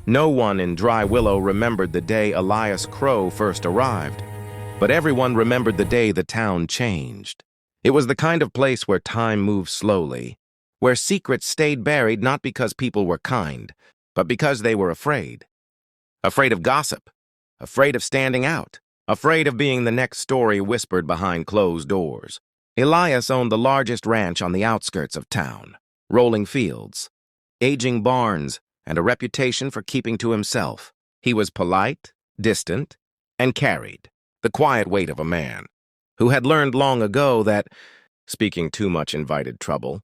No one in Dry Willow remembered the day Elias Crow first arrived, but everyone remembered the day the town changed. It was the kind of place where time moved slowly, where secrets stayed buried not because people were kind, but because they were afraid. Afraid of gossip, afraid of standing out, afraid of being the next story whispered behind closed doors. Elias owned the largest ranch on the outskirts of town, rolling fields, aging barns, and a reputation for keeping to himself. He was polite, distant, and carried the quiet weight of a man who had learned long ago that speaking too much invited trouble.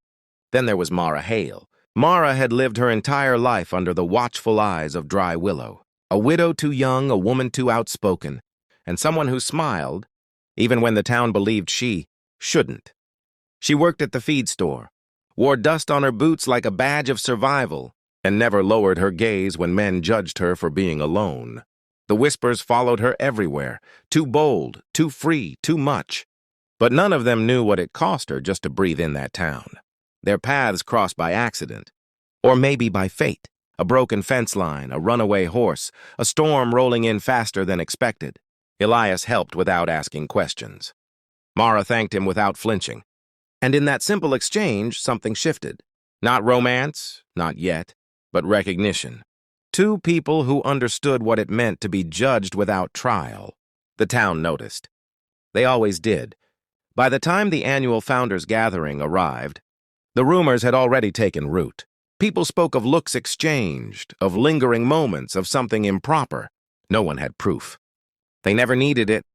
Then there was Mara Hale. Mara had lived her entire life under the watchful eyes of Dry Willow, a widow too young, a woman too outspoken, and someone who smiled, even when the town believed she shouldn't. She worked at the feed store, wore dust on her boots like a badge of survival, and never lowered her gaze when men judged her for being alone. The whispers followed her everywhere, too bold, too free, too much. But none of them knew what it cost her just to breathe in that town. Their paths crossed by accident, or maybe by fate. A broken fence line, a runaway horse, a storm rolling in faster than expected. Elias helped without asking questions. Mara thanked him without flinching. And in that simple exchange, something shifted. Not romance, not yet, but recognition. Two people who understood what it meant to be judged without trial. The town noticed. They always did. By the time the annual Founders Gathering arrived, the rumors had already taken root. People spoke of looks exchanged, of lingering moments, of something improper. No one had proof. They never needed it.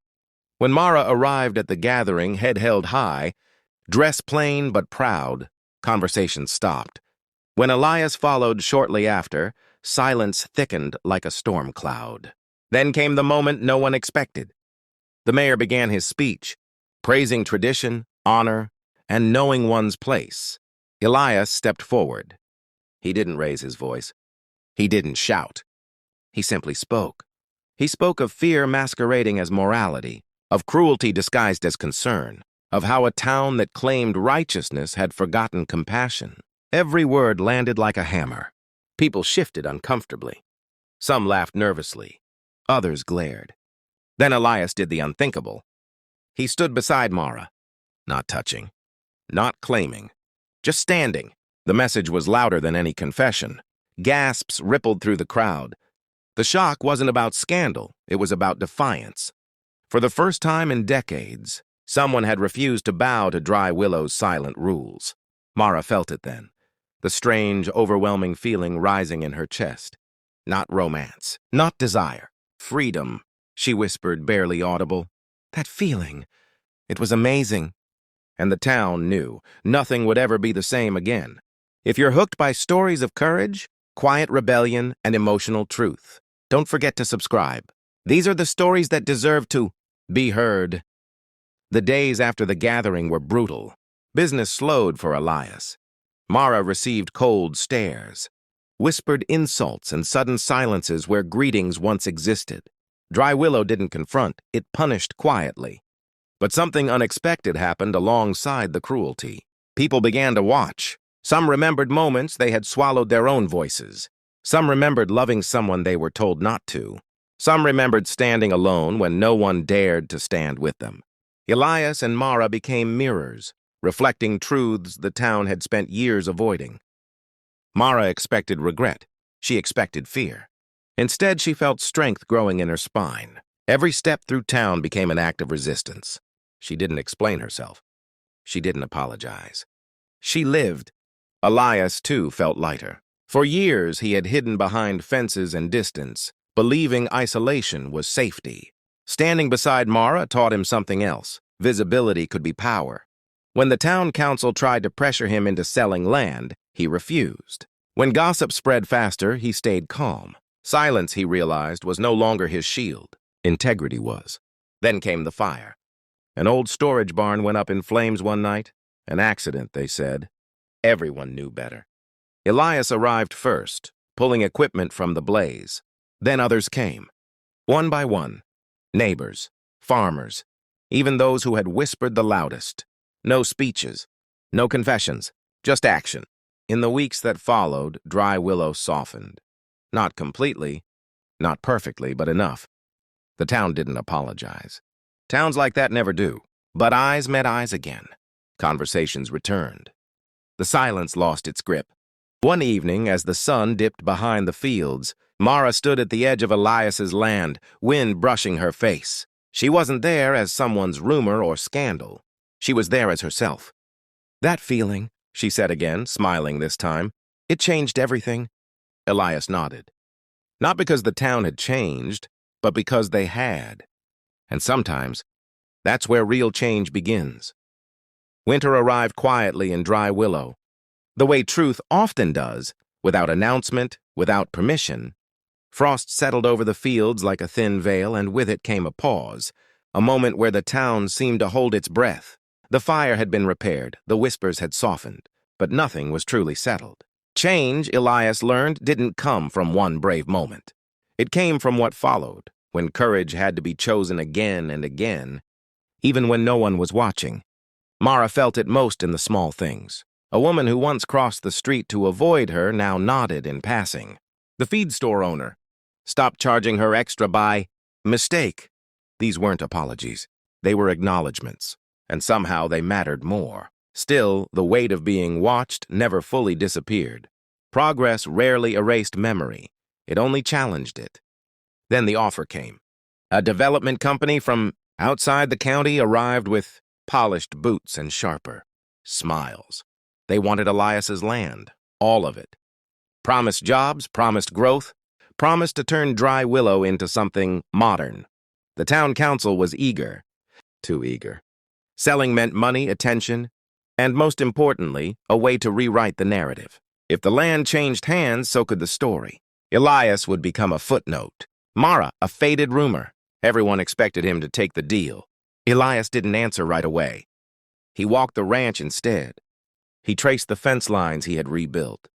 When Mara arrived at the gathering, head held high, dress plain but proud, conversation stopped. When Elias followed shortly after, silence thickened like a storm cloud. Then came the moment no one expected. The mayor began his speech, praising tradition, honor, and knowing one's place. Elias stepped forward. He didn't raise his voice. He didn't shout. He simply spoke. He spoke of fear masquerading as morality, of cruelty disguised as concern, of how a town that claimed righteousness had forgotten compassion. Every word landed like a hammer. People shifted uncomfortably. Some laughed nervously. Others glared. Then Elias did the unthinkable. He stood beside Mara, not touching, not claiming, just standing. The message was louder than any confession. Gasps rippled through the crowd. The shock wasn't about scandal, it was about defiance. For the first time in decades, someone had refused to bow to Dry Willow's silent rules. Mara felt it then, the strange, overwhelming feeling rising in her chest. Not romance, not desire, freedom, she whispered, barely audible. That feeling, it was amazing. And the town knew nothing would ever be the same again. If you're hooked by stories of courage, quiet rebellion, and emotional truth, don't forget to subscribe. These are the stories that deserve to be heard. The days after the gathering were brutal. Business slowed for Elias. Mara received cold stares, whispered insults and sudden silences where greetings once existed. Dry Willow didn't confront, it punished quietly. But something unexpected happened alongside the cruelty. People began to watch. Some remembered moments they had swallowed their own voices. Some remembered loving someone they were told not to. Some remembered standing alone when no one dared to stand with them. Elias and Mara became mirrors, reflecting truths the town had spent years avoiding. Mara expected regret. She expected fear. Instead, she felt strength growing in her spine. Every step through town became an act of resistance. She didn't explain herself. She didn't apologize. She lived. Elias, too, felt lighter. For years, he had hidden behind fences and distance, believing isolation was safety. Standing beside Mara taught him something else. Visibility could be power. When the town council tried to pressure him into selling land, he refused. When gossip spread faster, he stayed calm. Silence, he realized, was no longer his shield. Integrity was. Then came the fire. An old storage barn went up in flames one night. An accident, they said. Everyone knew better. Elias arrived first, pulling equipment from the blaze. Then others came. One by one. Neighbors, farmers, even those who had whispered the loudest. No speeches, no confessions, just action. In the weeks that followed, Dry Willow softened. Not completely, not perfectly, but enough. The town didn't apologize. Towns like that never do. But eyes met eyes again. Conversations returned. The silence lost its grip. One evening, as the sun dipped behind the fields, Mara stood at the edge of Elias's land, wind brushing her face. She wasn't there as someone's rumor or scandal. She was there as herself. "That feeling," she said again, smiling this time, "it changed everything." Elias nodded. Not because the town had changed, but because they had. And sometimes, that's where real change begins. Winter arrived quietly in Dry Willow, the way truth often does, without announcement, without permission. Frost settled over the fields like a thin veil, and with it came a pause, a moment where the town seemed to hold its breath. The fire had been repaired, the whispers had softened, but nothing was truly settled. Change, Elias learned, didn't come from one brave moment. It came from what followed, when courage had to be chosen again and again, even when no one was watching. Mara felt it most in the small things. A woman who once crossed the street to avoid her now nodded in passing. The feed store owner stopped charging her extra by mistake. These weren't apologies. They were acknowledgments, and somehow they mattered more. Still, the weight of being watched never fully disappeared. Progress rarely erased memory. It only challenged it. Then the offer came. A development company from outside the county arrived with polished boots and sharper smiles. They wanted Elias's land, all of it. Promised jobs, promised growth, promised to turn Dry Willow into something modern. The town council was eager, too eager. Selling meant money, attention, and most importantly, a way to rewrite the narrative. If the land changed hands, so could the story. Elias would become a footnote. Mara, a faded rumor. Everyone expected him to take the deal. Elias didn't answer right away. He walked the ranch instead. He traced the fence lines he had rebuilt,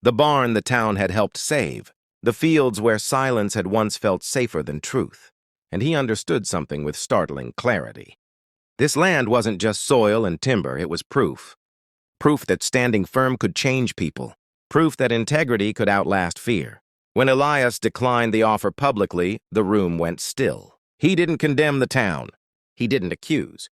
the barn the town had helped save, the fields where silence had once felt safer than truth, and he understood something with startling clarity. This land wasn't just soil and timber, it was proof. Proof that standing firm could change people, proof that integrity could outlast fear. When Elias declined the offer publicly, the room went still. He didn't condemn the town. He didn't accuse.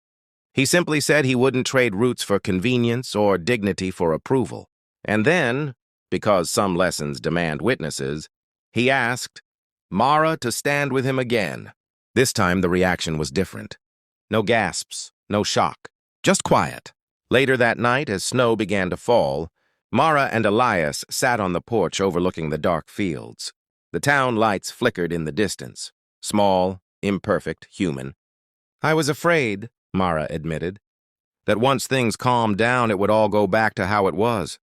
He simply said he wouldn't trade roots for convenience or dignity for approval. And then, because some lessons demand witnesses, he asked Mara to stand with him again. This time the reaction was different. No gasps, no shock, just quiet. Later that night, as snow began to fall, Mara and Elias sat on the porch overlooking the dark fields. The town lights flickered in the distance, small, imperfect, human. "I was afraid," Mara admitted, "that once things calmed down, it would all go back to how it was."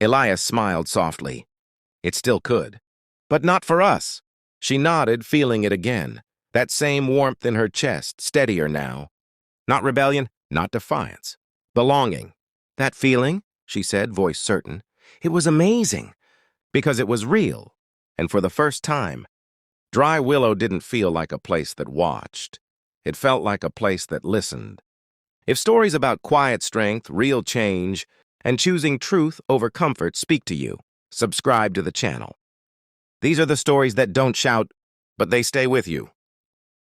Elias smiled softly. "It still could. But not for us." She nodded, feeling it again. That same warmth in her chest, steadier now. Not rebellion, not defiance. Belonging. "That feeling," she said, voice certain, "it was amazing, because it was real. And for the first time, Dry Willow didn't feel like a place that watched. It felt like a place that listened. If stories about quiet strength, real change, and choosing truth over comfort speak to you, subscribe to the channel. These are the stories that don't shout, but they stay with you.